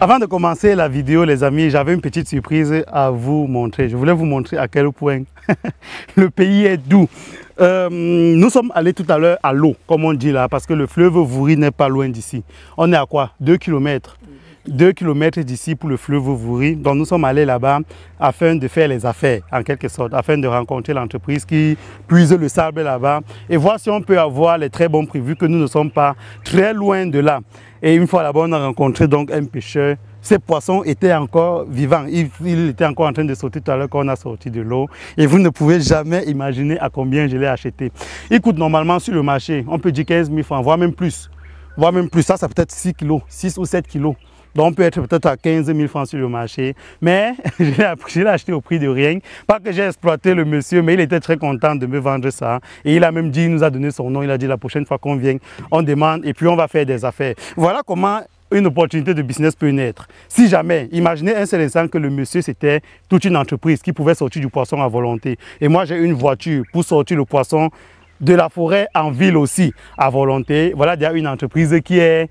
Avant de commencer la vidéo, les amis, j'avais une petite surprise à vous montrer. Je voulais vous montrer à quel point le pays est doux. Nous sommes allés tout à l'heure à l'eau, comme on dit là, parce que le fleuve Vouri n'est pas loin d'ici. On est à quoi? 2 km. 2 km d'ici pour le fleuve Vouri. Donc nous sommes allés là-bas afin de faire les affaires, en quelque sorte, afin de rencontrer l'entreprise qui puise le sable là-bas et voir si on peut avoir les très bons prix, vu que nous ne sommes pas très loin de là. Et une fois là-bas, on a rencontré donc un pêcheur. Ces poissons étaient encore vivants. Il était encore en train de sauter tout à l'heure quand on a sorti de l'eau. Et vous ne pouvez jamais imaginer à combien je l'ai acheté. Il coûte normalement sur le marché, on peut dire 15 000 francs, voire même plus. Voire même plus, ça peut-être 6 kilos, 6 ou 7 kilos. Donc on peut être peut-être à 15 000 francs sur le marché. Mais je l'ai acheté au prix de rien. Pas que j'ai exploité le monsieur, mais il était très content de me vendre ça. Et il a même dit, il nous a donné son nom. Il a dit la prochaine fois qu'on vient, on demande et puis on va faire des affaires. Voilà comment une opportunité de business peut naître. Si jamais, imaginez un seul instant que le monsieur c'était toute une entreprise qui pouvait sortir du poisson à volonté. Et moi j'ai une voiture pour sortir le poisson de la forêt en ville aussi à volonté. Voilà, il y a une entreprise qui est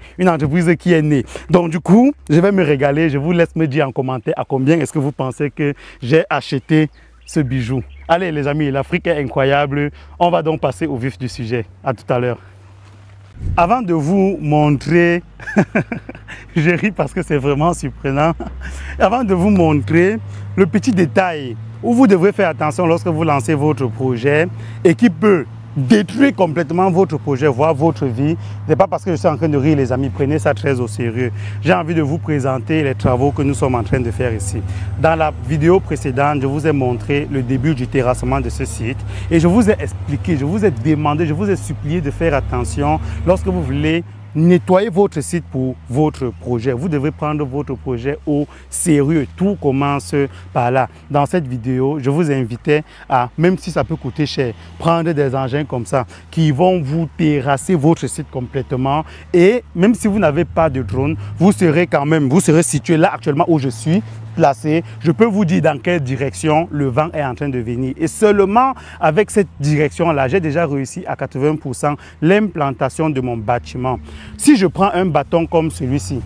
née. Donc du coup, je vais me régaler. Je vous laisse me dire en commentaire à combien est-ce que vous pensez que j'ai acheté ce bijou. Allez les amis, l'Afrique est incroyable. On va donc passer au vif du sujet. À tout à l'heure. Avant de vous montrer, je ris parce que c'est vraiment surprenant. Avant de vous montrer le petit détail où vous devrez faire attention lorsque vous lancez votre projet et qui peut détruire complètement votre projet, voire votre vie. Ce n'est pas parce que je suis en train de rire les amis, prenez ça très au sérieux. J'ai envie de vous présenter les travaux que nous sommes en train de faire ici. Dans la vidéo précédente, je vous ai montré le début du terrassement de ce site et je vous ai expliqué, je vous ai demandé, je vous ai supplié de faire attention lorsque vous voulez nettoyer votre site pour votre projet. Vous devez prendre votre projet au sérieux. Tout commence par là. Dans cette vidéo, je vous invitais à, même si ça peut coûter cher, prendre des engins comme ça qui vont vous terrasser votre site complètement. Et même si vous n'avez pas de drone, vous serez situé là actuellement où je suis placé. Je peux vous dire dans quelle direction le vent est en train de venir. Et seulement avec cette direction-là, j'ai déjà réussi à 80% l'implantation de mon bâtiment. Si je prends un bâton comme celui-ci,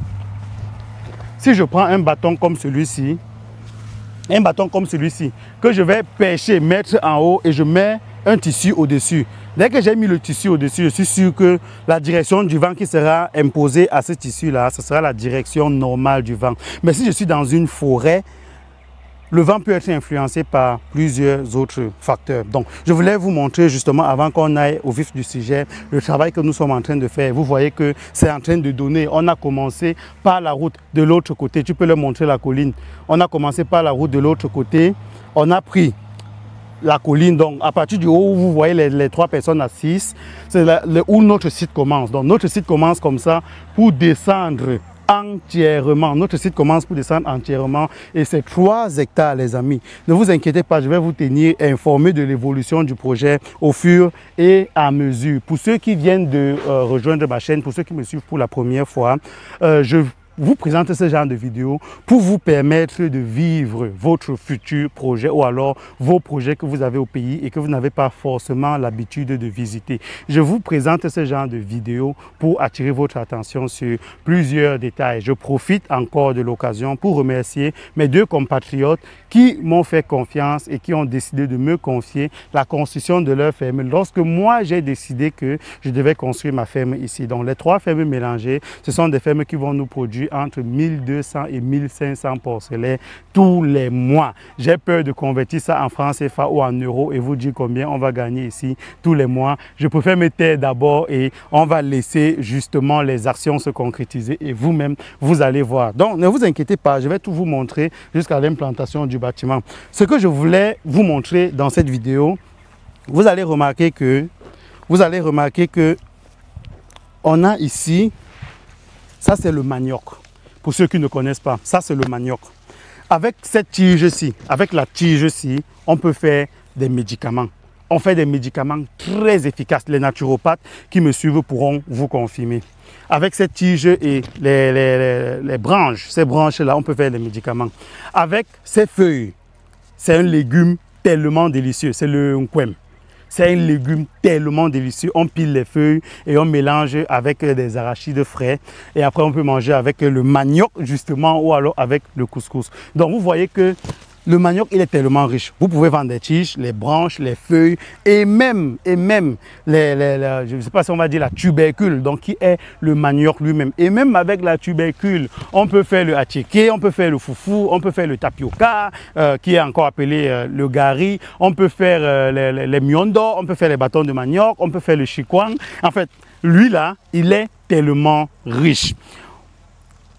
que je vais pêcher, mettre en haut et je mets un tissu au-dessus. Dès que j'ai mis le tissu au-dessus, je suis sûr que la direction du vent qui sera imposée à ce tissu-là, ce sera la direction normale du vent. Mais si je suis dans une forêt, le vent peut être influencé par plusieurs autres facteurs. Donc, je voulais vous montrer justement, avant qu'on aille au vif du sujet, le travail que nous sommes en train de faire. Vous voyez que c'est en train de donner. On a commencé par la route de l'autre côté. Tu peux leur montrer la colline. On a commencé par la route de l'autre côté. On a pris la colline, donc à partir du haut où vous voyez les 3 personnes assises, c'est où notre site commence. Donc notre site commence comme ça pour descendre entièrement. Notre site commence pour descendre entièrement et c'est 3 hectares les amis. Ne vous inquiétez pas, je vais vous tenir informé de l'évolution du projet au fur et à mesure. Pour ceux qui viennent de rejoindre ma chaîne, pour ceux qui me suivent pour la première fois, je vous présente ce genre de vidéo pour vous permettre de vivre votre futur projet ou alors vos projets que vous avez au pays et que vous n'avez pas forcément l'habitude de visiter. Je vous présente ce genre de vidéo pour attirer votre attention sur plusieurs détails. Je profite encore de l'occasion pour remercier mes 2 compatriotes qui m'ont fait confiance et qui ont décidé de me confier la construction de leur ferme lorsque moi j'ai décidé que je devais construire ma ferme ici. Donc les 3 fermes mélangées, ce sont des fermes qui vont nous produire entre 1200 et 1500 porcelets tous les mois. J'ai peur de convertir ça en francs CFA ou en euros et vous dire combien on va gagner ici tous les mois. Je préfère me taire d'abord et on va laisser justement les actions se concrétiser et vous-même, vous allez voir. Donc, ne vous inquiétez pas, je vais tout vous montrer jusqu'à l'implantation du bâtiment. Ce que je voulais vous montrer dans cette vidéo, vous allez remarquer que on a ici, ça c'est le manioc. Pour ceux qui ne connaissent pas, ça c'est le manioc. Avec cette tige-ci, avec la tige-ci, on peut faire des médicaments. On fait des médicaments très efficaces. Les naturopathes qui me suivent pourront vous confirmer. Avec cette tige et les branches, ces branches-là, on peut faire des médicaments. Avec ces feuilles, c'est un légume tellement délicieux, c'est le nkwem. C'est un légume tellement délicieux. On pile les feuilles et on mélange avec des arachides frais. Et après, on peut manger avec le manioc, justement, ou alors avec le couscous. Donc, vous voyez que le manioc, il est tellement riche. Vous pouvez vendre des tiges, les branches, les feuilles et même je ne sais pas si on va dire la tubercule, donc qui est le manioc lui-même. Et même avec la tubercule, on peut faire le attiéké, on peut faire le foufou, on peut faire le tapioca, qui est encore appelé le gari, on peut faire les miondo, on peut faire les bâtons de manioc, on peut faire le chikwang. En fait, lui là, il est tellement riche.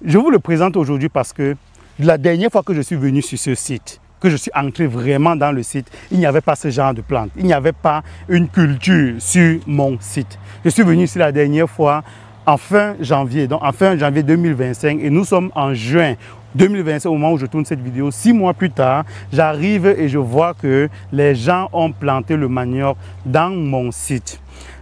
Je vous le présente aujourd'hui parce que la dernière fois que je suis venu sur ce site, que je suis entré vraiment dans le site, il n'y avait pas ce genre de plantes. Il n'y avait pas une culture sur mon site. Je suis venu ici la dernière fois en fin janvier, donc en fin janvier 2025 et nous sommes en juin 2025 au moment où je tourne cette vidéo. 6 mois plus tard, j'arrive et je vois que les gens ont planté le manioc dans mon site.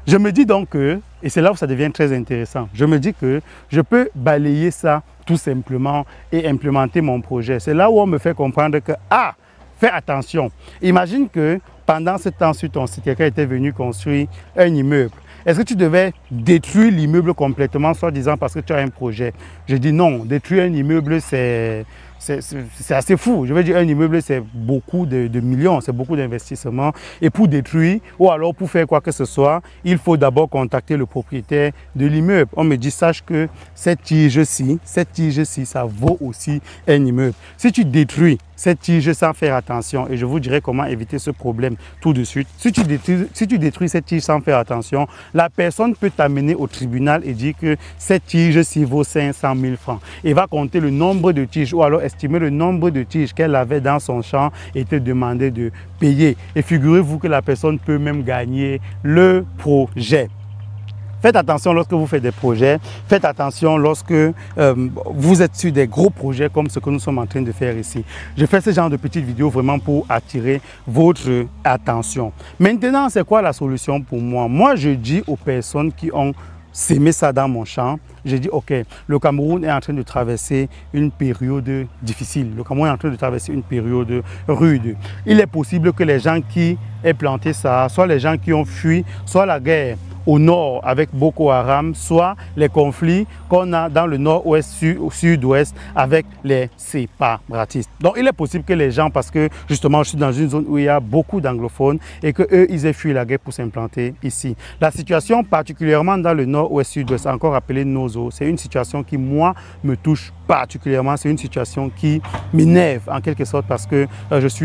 Je me dis donc que, et c'est là où ça devient très intéressant, je me dis que je peux balayer ça tout simplement et implémenter mon projet. C'est là où on me fait comprendre que, ah, fais attention. Imagine que pendant ce temps sur ton site, quelqu'un était venu construire un immeuble. Est-ce que tu devais détruire l'immeuble complètement, soit disant parce que tu as un projet? Je dis non, détruire un immeuble, c'est assez fou. Je veux dire, un immeuble, c'est beaucoup de millions, c'est beaucoup d'investissements. Et pour détruire, ou alors pour faire quoi que ce soit, il faut d'abord contacter le propriétaire de l'immeuble. On me dit, sache que cette tige-ci, ça vaut aussi un immeuble. Si tu détruis cette tige sans faire attention, et je vous dirai comment éviter ce problème tout de suite. Si tu détruis cette tige sans faire attention, la personne peut t'amener au tribunal et dire que cette tige-ci vaut 500 000 francs. Et va compter le nombre de tiges ou alors estimer le nombre de tiges qu'elle avait dans son champ et te demander de payer. Et figurez-vous que la personne peut même gagner le projet. Faites attention lorsque vous faites des projets, faites attention lorsque vous êtes sur des gros projets comme ce que nous sommes en train de faire ici. Je fais ce genre de petites vidéos vraiment pour attirer votre attention. Maintenant, c'est quoi la solution pour moi? Moi, je dis aux personnes qui ont sémé ça dans mon champ, je dis ok, le Cameroun est en train de traverser une période difficile. Le Cameroun est en train de traverser une période rude. Il est possible que les gens qui aient planté ça, soit les gens qui ont fui, soit la guerre au nord avec Boko Haram, soit les conflits qu'on a dans le nord-ouest, sud-ouest avec les séparatistes. Donc il est possible que les gens, parce que justement je suis dans une zone où il y a beaucoup d'anglophones et qu'eux ils aient fui la guerre pour s'implanter ici. La situation particulièrement dans le nord-ouest, sud-ouest, encore appelée Nozo, c'est une situation qui moi me touche particulièrement, c'est une situation qui m'énerve en quelque sorte parce que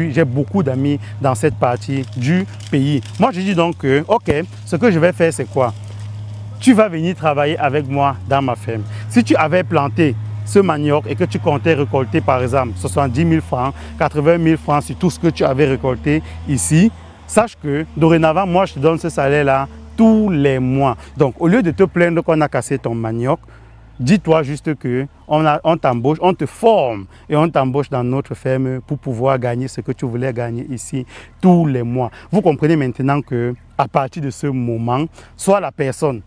j'ai beaucoup d'amis dans cette partie du pays. Moi je dis donc que ok, ce que je vais faire c'est quoi? Tu vas venir travailler avec moi dans ma ferme. Si tu avais planté ce manioc et que tu comptais récolter par exemple 70 000 francs, 80 000 francs sur tout ce que tu avais récolté ici, sache que dorénavant moi je te donne ce salaire là tous les mois. Donc au lieu de te plaindre qu'on a cassé ton manioc, dis-toi juste que on t'embauche, on te forme et on t'embauche dans notre ferme pour pouvoir gagner ce que tu voulais gagner ici tous les mois. Vous comprenez maintenant que à partir de ce moment, soit la personne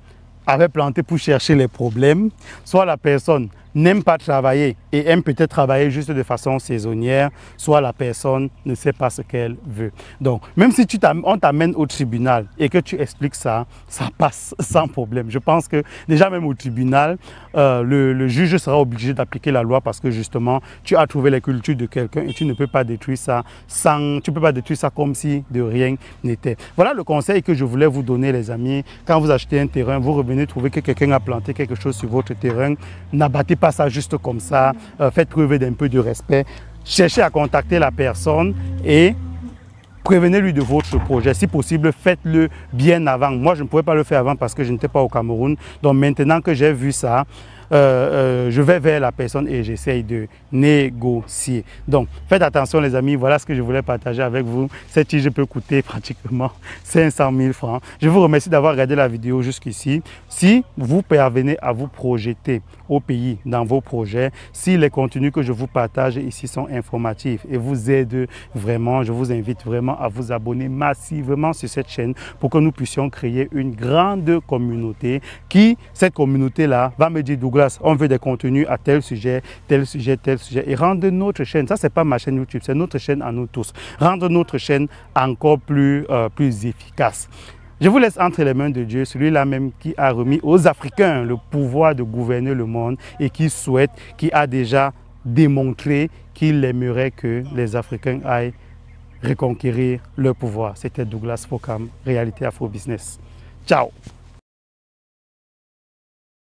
avait planté pour chercher les problèmes, soit la personne n'aime pas travailler et aime peut-être travailler juste de façon saisonnière, soit la personne ne sait pas ce qu'elle veut. Donc, même si on t'amène au tribunal et que tu expliques ça, ça passe sans problème. Je pense que déjà même au tribunal, le juge sera obligé d'appliquer la loi parce que justement, tu as trouvé les cultures de quelqu'un et tu ne peux pas détruire ça comme si de rien n'était. Voilà le conseil que je voulais vous donner les amis. Quand vous achetez un terrain, vous revenez trouver que quelqu'un a planté quelque chose sur votre terrain, n'abattez pas ça juste comme ça, faites preuve d'un peu de respect, cherchez à contacter la personne et prévenez-lui de votre projet. Si possible, faites-le bien avant. Moi, je ne pouvais pas le faire avant parce que je n'étais pas au Cameroun. Donc maintenant que j'ai vu ça, je vais vers la personne et j'essaye de négocier. Donc, faites attention les amis, voilà ce que je voulais partager avec vous. Cette tige peut coûter pratiquement 500 000 francs. Je vous remercie d'avoir regardé la vidéo jusqu'ici. Si vous parvenez à vous projeter au pays dans vos projets, si les contenus que je vous partage ici sont informatifs et vous aident vraiment, je vous invite vraiment à vous abonner massivement sur cette chaîne pour que nous puissions créer une grande communauté qui, cette communauté-là, va me dire Douglas, Douglas, on veut des contenus à tel sujet, tel sujet, tel sujet. Et rendre notre chaîne, ça c'est pas ma chaîne YouTube, c'est notre chaîne à nous tous. Rendre notre chaîne encore plus efficace. Je vous laisse entre les mains de Dieu, celui-là même qui a remis aux Africains le pouvoir de gouverner le monde et qui souhaite, qui a déjà démontré qu'il aimerait que les Africains aillent reconquérir leur pouvoir. C'était Douglas Fokam, Réalité Afro Business. Ciao!